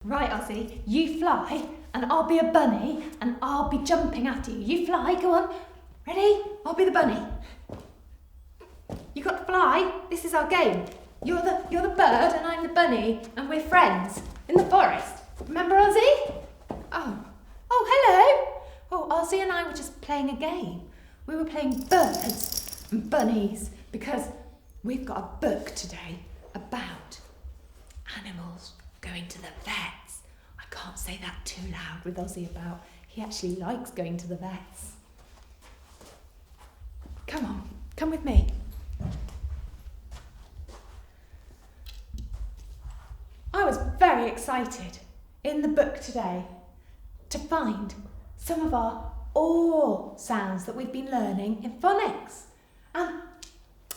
Right, Ozzy, you fly, and I'll be a bunny, and I'll be jumping after you. You fly, go on. Ready? I'll be the bunny. You got to fly. This is our game. You're the bird, and I'm the bunny, and we're friends in the forest. Remember, Ozzy? Oh, hello. Oh, Ozzy and I were just playing a game. We were playing birds and bunnies because we've got a book today about animals going to the vets. I can't say that too loud with Ozzy about. He actually likes going to the vets. Come on, come with me. I was very excited in the book today to find some of our OR sounds that we've been learning in phonics. And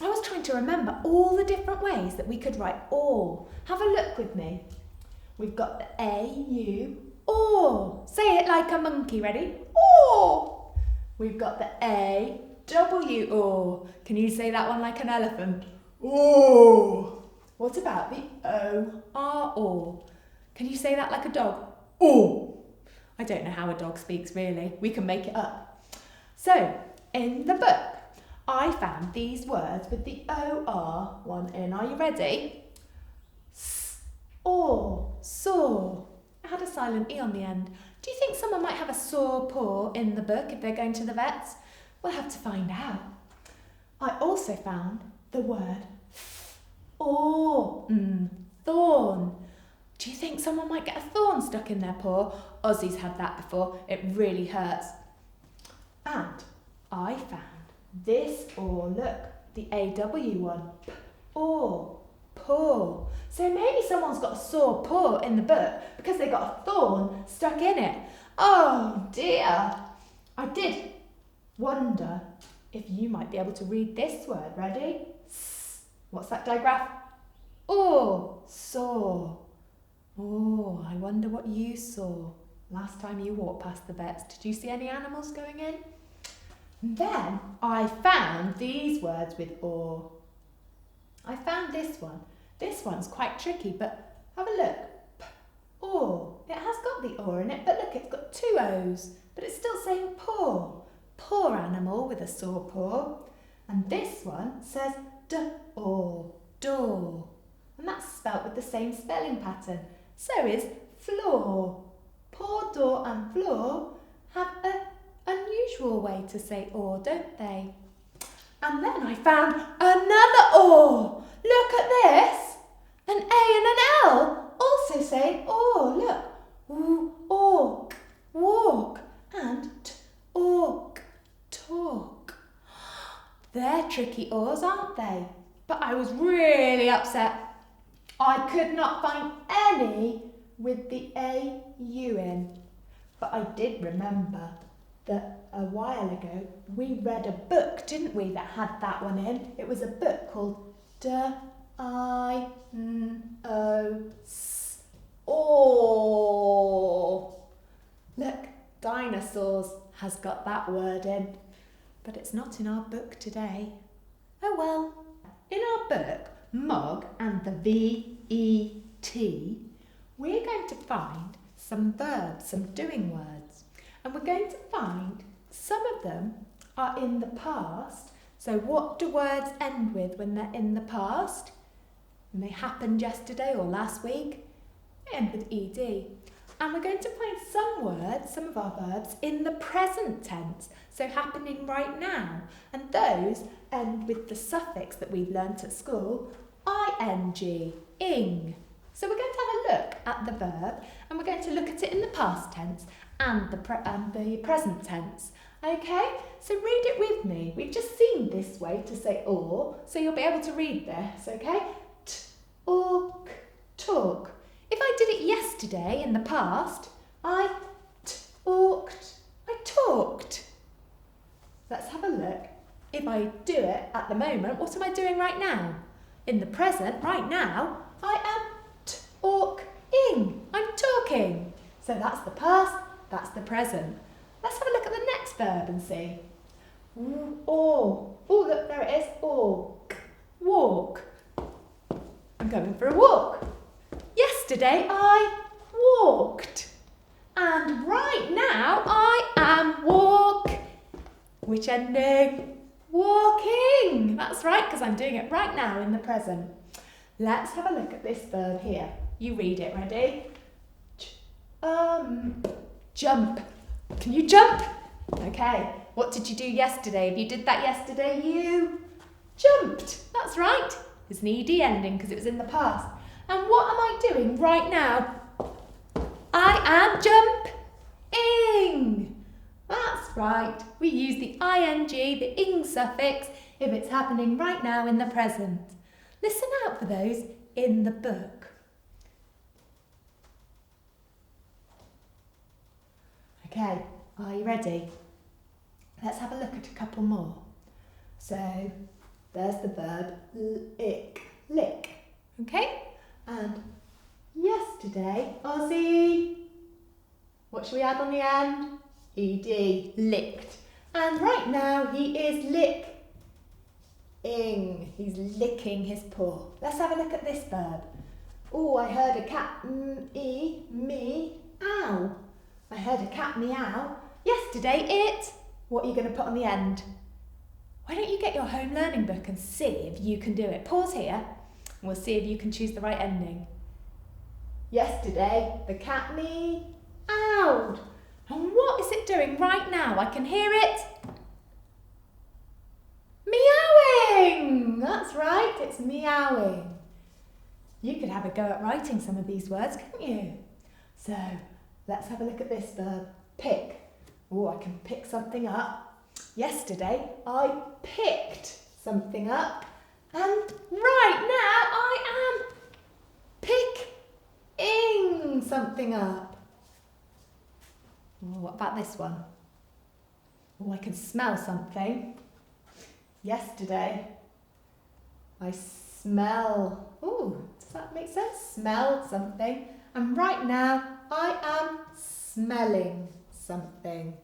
I was trying to remember all the different ways that we could write OR. Have a look with me. We've got the A-U, OR. Say it like a monkey, ready? OR. We've got the A-W, OR. Can you say that one like an elephant? OR. What about the O-R, OR? Can you say that like a dog? OR. I don't know how a dog speaks really. We can make it up. So, in the book, I found these words with the O-R one in. Are you ready? S-or, saw. It had a silent E on the end. Do you think someone might have a sore paw in the book if they're going to the vets? We'll have to find out. I also found the word thorn. Do you think someone might get a thorn stuck in their paw? Ozzy's had that before. It really hurts. And I found this or look, the A-W one. Or, paw. So maybe someone's got a sore paw in the book because they got a thorn stuck in it. Oh dear. I did wonder if you might be able to read this word. Ready? What's that digraph? Or, saw. Oh, I wonder what you saw last time you walked past the vets. Did you see any animals going in? Then I found these words with or. I found this one. This one's quite tricky, but have a look. Or. It has got the or in it, but look, it's got two O's, but it's still saying paw. Poor animal with a sore paw. And this one says d-or, door. And that's spelt with the same spelling pattern. So is floor. Paw, door and floor have an unusual way to say or, don't they? And then I found another or. Look at this. An A and an L also saying or. Look. Ork, walk, and ork, talk. They're tricky ors, aren't they? But I was really upset. I could not find any with the A-U in. But I did remember that a while ago we read a book, didn't we, that had that one in. It was a book called D-I-N-O-S-O-R. Look, dinosaurs has got that word in, but it's not in our book today. Oh well. In our book, MOG and the VET, we're going to find some verbs, some doing words. And we're going to find some of them are in the past. So what do words end with when they're in the past? When they happened yesterday or last week? They end with ED. And we're going to find some words, some of our verbs, in the present tense, so happening right now. And those end with the suffix that we've learnt at school, ing, ing. So we're going to have a look at the verb, and we're going to look at it in the past tense and the present tense. Okay, so read it with me. We've just seen this way to say or, so you'll be able to read this, okay? Talk, talk. If I did it yesterday in the past, I talked. Let's have a look. If I do it at the moment, what am I doing right now? In the present, right now, I am talking. I'm talking. So that's the past, that's the present. Let's have a look at the next verb and see. Or. Oh, look, there it is. Walk. Walk. I'm going for a walk. Yesterday I walked. And right now I am which ending? Walking. That's right, because I'm doing it right now in the present. Let's have a look at this verb here. You read it, ready? Jump. Can you jump? Okay. What did you do yesterday? If you did that yesterday, you jumped. That's right. It's an ED ending because it was in the past. And what am I doing right now? I am jumping. That's right. We use the ing, the ing suffix, if it's happening right now in the present. Listen out for those in the book. Okay, are you ready? Let's have a look at a couple more. So, there's the verb lick. Okay? And yesterday, Ozzy, what should we add on the end? Ed, licked. And right now he is licking. He's licking his paw. Let's have a look at this verb. Oh, I heard a cat meow. I heard a cat meow. Yesterday what are you going to put on the end? Why don't you get your home learning book and see if you can do it? Pause here and we'll see if you can choose the right ending. Yesterday the cat meowed. And what is it doing right now? I can hear it. Meowing! That's right, it's meowing. You could have a go at writing some of these words, couldn't you? So, let's have a look at this verb, pick. Oh, I can pick something up. Yesterday, I picked something up. And right now, I am picking something up. Oh, what about this one? Oh, I can smell something. Yesterday, I smell. Oh, does that make sense? Smelled something. And right now, I am smelling something.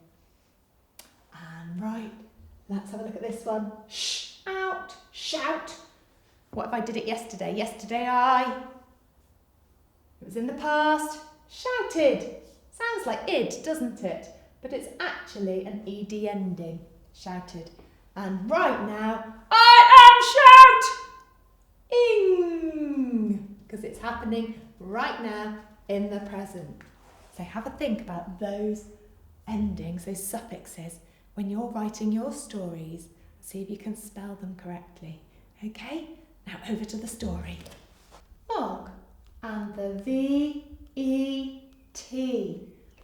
And right, let's have a look at this one. Shout. What if I did it yesterday? Yesterday it was in the past, shouted. Sounds like id, doesn't it? But it's actually an ed ending, shouted. And right now, I am shouting, because it's happening right now in the present. So have a think about those endings, those suffixes, when you're writing your stories. See if you can spell them correctly. Okay? Now over to the story. MOG and the VEE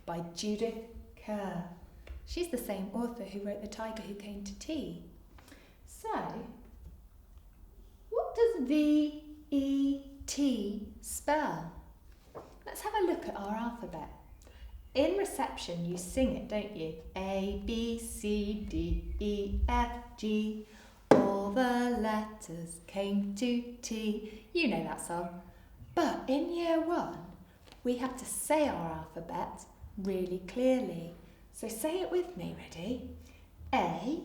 by Judith Kerr. She's the same author who wrote The Tiger Who Came to Tea. So, what does VET spell? Let's have a look at our alphabet. In reception, you sing it, don't you? A, B, C, D, E, F, G. All the letters came to T. You know that song. But in year 1, we have to say our alphabet really clearly. So say it with me, ready? A,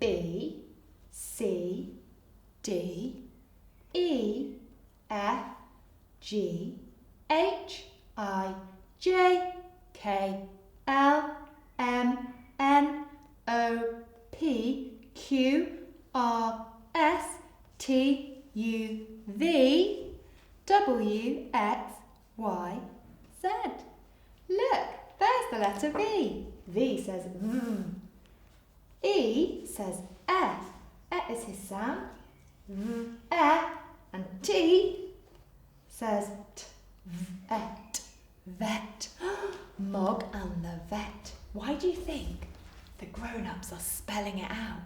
B, C, D, E, F, G, H, I, J, K, L, M, N, O, P, Q, R, S, T, U, V, W, X, Y, Z. Look, there's the letter V. V says V. E says F. E is his sound. V, E, and T says T, vet. Vet. MOG and the vet. Why do you think the grown-ups are spelling it out?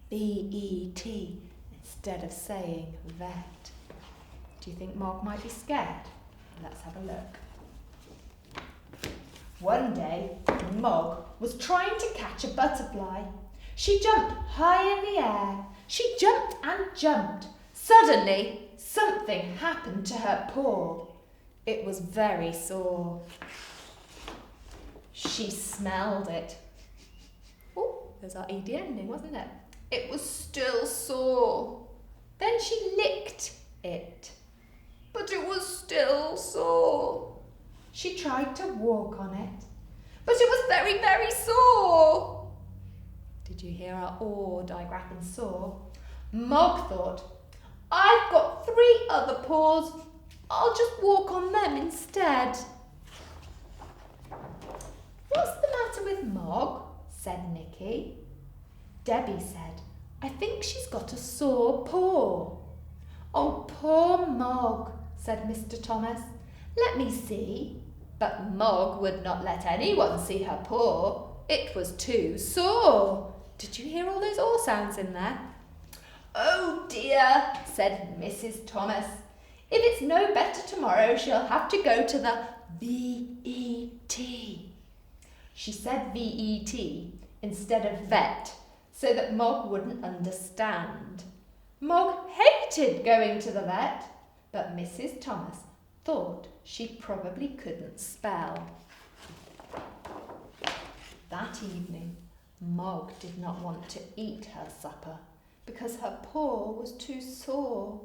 V-E-T instead of saying vet. Do you think MOG might be scared? Let's have a look. One day, MOG was trying to catch a butterfly. She jumped high in the air. She jumped and jumped. Suddenly, something happened to her paw. It was very sore. She smelled it. Oh, there's our ED ending, wasn't it? It was still sore. Then she licked it, but it was still sore. She walk on it, but it was very, very sore. Did you hear our oar digraphing sore? Mog thought, I've got 3 other paws. I'll just walk on them instead. What's the matter with Mog? Said Nicky. Debbie said, I think she's got a sore paw. Oh, poor Mog, said Mr. Thomas. Let me see. But Mog would not let anyone see her paw. It was too sore. Did you hear all those oar sounds in there? Oh dear, said Mrs. Thomas. If it's no better tomorrow, she'll have to go to the VET. She said VET instead of vet, so that Mog wouldn't understand. Mog hated going to the vet, but Mrs. Thomas thought she probably couldn't spell. That evening, Mog did not want to eat her supper because her paw was too sore.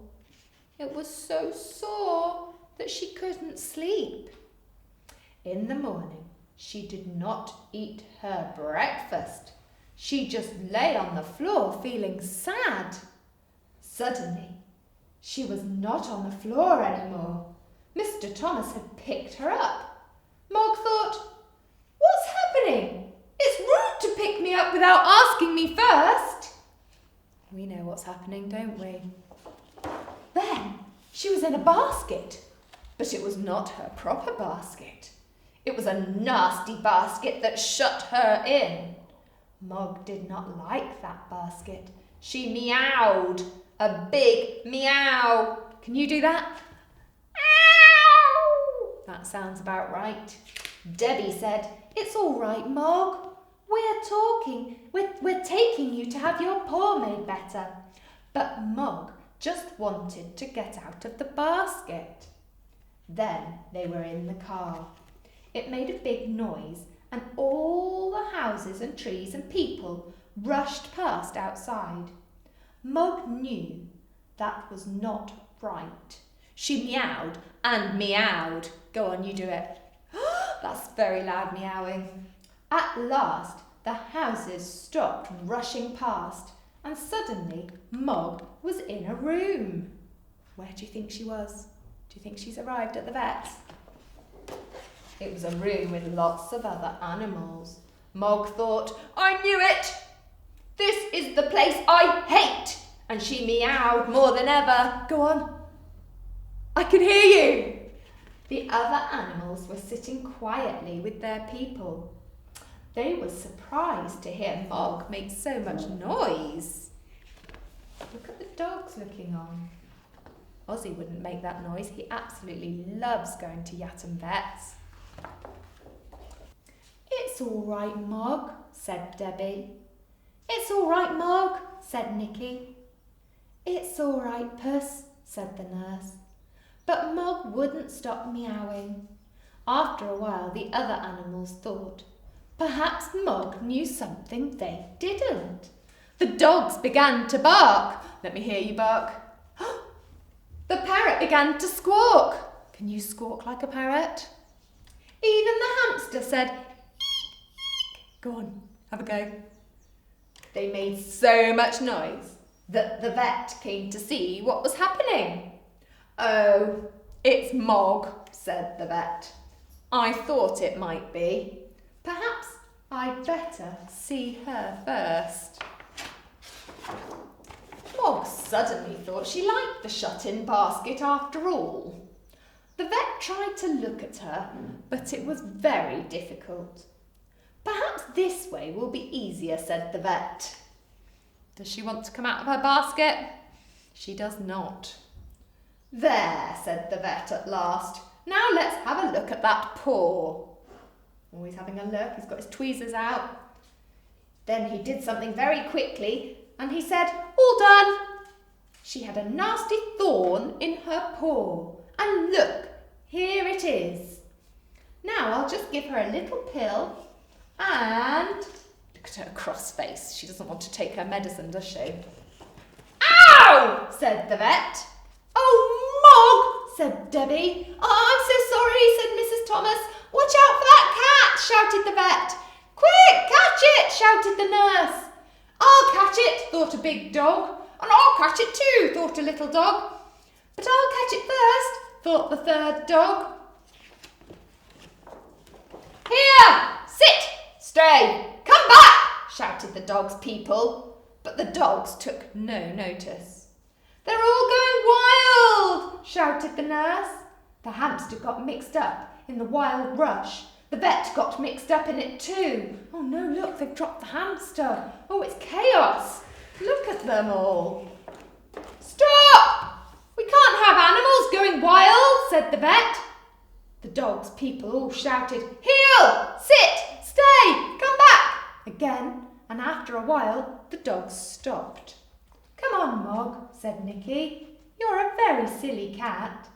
It was so sore that she couldn't sleep. In the morning, she did not eat her breakfast. She just lay on the floor feeling sad. Suddenly, she was not on the floor anymore. Mr. Thomas had picked her up. Mog thought, what's happening? It's rude to pick me up without asking me first. We know what's happening, don't we? Then she was in a basket, but it was not her proper basket. It was a nasty basket that shut her in. Mog did not like that basket. She meowed, a big meow. Can you do that? Ow! That sounds about right. Debbie said, it's all right, Mog. We're taking you to have your paw made better. But Mog just wanted to get out of the basket. Then they were in the car. It made a big noise, and all the houses and trees and people rushed past outside. Mog knew that was not right. She meowed and meowed. Go on, you do it. That's very loud meowing. At last, the houses stopped rushing past, and suddenly Mog was in a room. Where do you think she was? Do you think she's arrived at the vet? It was a room with lots of other animals. Mog thought, I knew it! This is the place I hate! And she meowed more than ever. Go on. I can hear you. The other animals were sitting quietly with their people. They were surprised to hear Mog make so much noise. Look at the dogs looking on. Ozzy wouldn't make that noise. He absolutely loves going to Yatton Vets. It's all right, Mog, said Debbie. It's all right, Mog, said Nicky. It's all right, Puss, said the nurse. But Mog wouldn't stop meowing. After a while, the other animals thought, perhaps Mog knew something they didn't. The dogs began to bark. Let me hear you bark. The parrot began to squawk. Can you squawk like a parrot? Even the hamster said, eek, eek. Go on, have a go. They made so much noise that the vet came to see what was happening. Oh, it's Mog, said the vet. I thought it might be. Perhaps I'd better see her first. Mog suddenly thought she liked the shut-in basket after all. The vet tried to look at her, but it was very difficult. Perhaps this way will be easier, said the vet. Does she want to come out of her basket? She does not. There, said the vet at last. Now let's have a look at that paw. Always having a look, he's got his tweezers out. Then he did something very quickly, and he said, all done. She had a nasty thorn in her paw, and look, here it is. Now I'll just give her a little pill, and look at her cross face. She doesn't want to take her medicine, does she? Ow! Said the vet. Oh, Mog, said Debbie. Oh, I'm so sorry, said Mrs. Thomas. Watch out for that cat, shouted the vet. Quick, catch it, shouted the nurse. I'll catch it, thought a big dog. And I'll catch it too, thought a little dog. But I'll catch it first, thought the third dog. Here, sit, stay, come back, shouted the dog's people. But the dogs took no notice. They're all going wild, shouted the nurse. The hamster got mixed up in the wild rush. The vet got mixed up in it too. Oh no, look, they've dropped the hamster. Oh, it's chaos. Look at them all. Stop! We can't have animals going wild, said the vet. The dog's people all shouted, heel, sit, stay, come back, again, and after a while the dogs stopped. Come on, Mog, said Nicky. You're a very silly cat.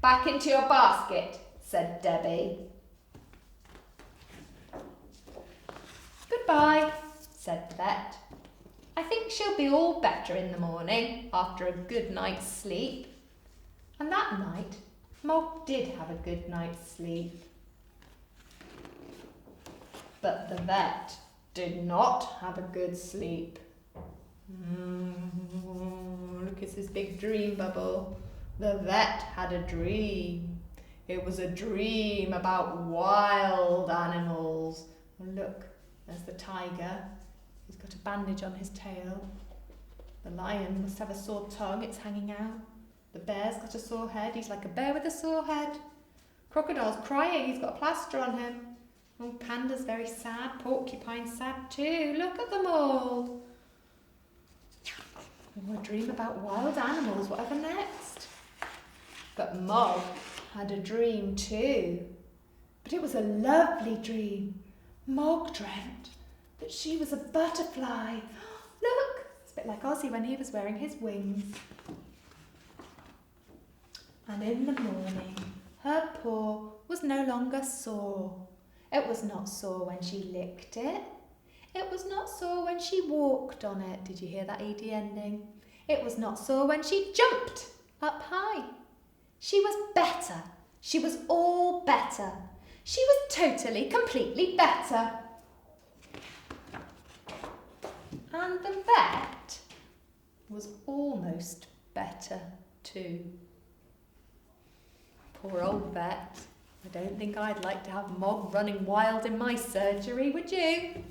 Back into your basket, said Debbie. Goodbye, said the vet. I think she'll be all better in the morning after a good night's sleep. And that night, Mog did have a good night's sleep. But the vet did not have a good sleep. Look at his big dream bubble. The vet had a dream. It was a dream about wild animals. Oh, look, there's the tiger. He's got a bandage on his tail. The lion must have a sore tongue, it's hanging out. The bear's got a sore head, he's like a bear with a sore head. Crocodile's crying, he's got a plaster on him. Oh, panda's very sad, porcupine's sad too. Look at them all. Oh, a dream about wild animals, whatever next? But Mog had a dream too. But it was a lovely dream. Mog dreamt that she was a butterfly. Look, it's a bit like Ozzy when he was wearing his wings. And in the morning, her paw was no longer sore. It was not sore when she licked it. It was not sore when she walked on it. Did you hear that ED ending? It was not sore when she jumped up high. She was better. She was all better. She was totally, completely better. And the vet was almost better too. Poor old vet. I don't think I'd like to have Mog running wild in my surgery, would you?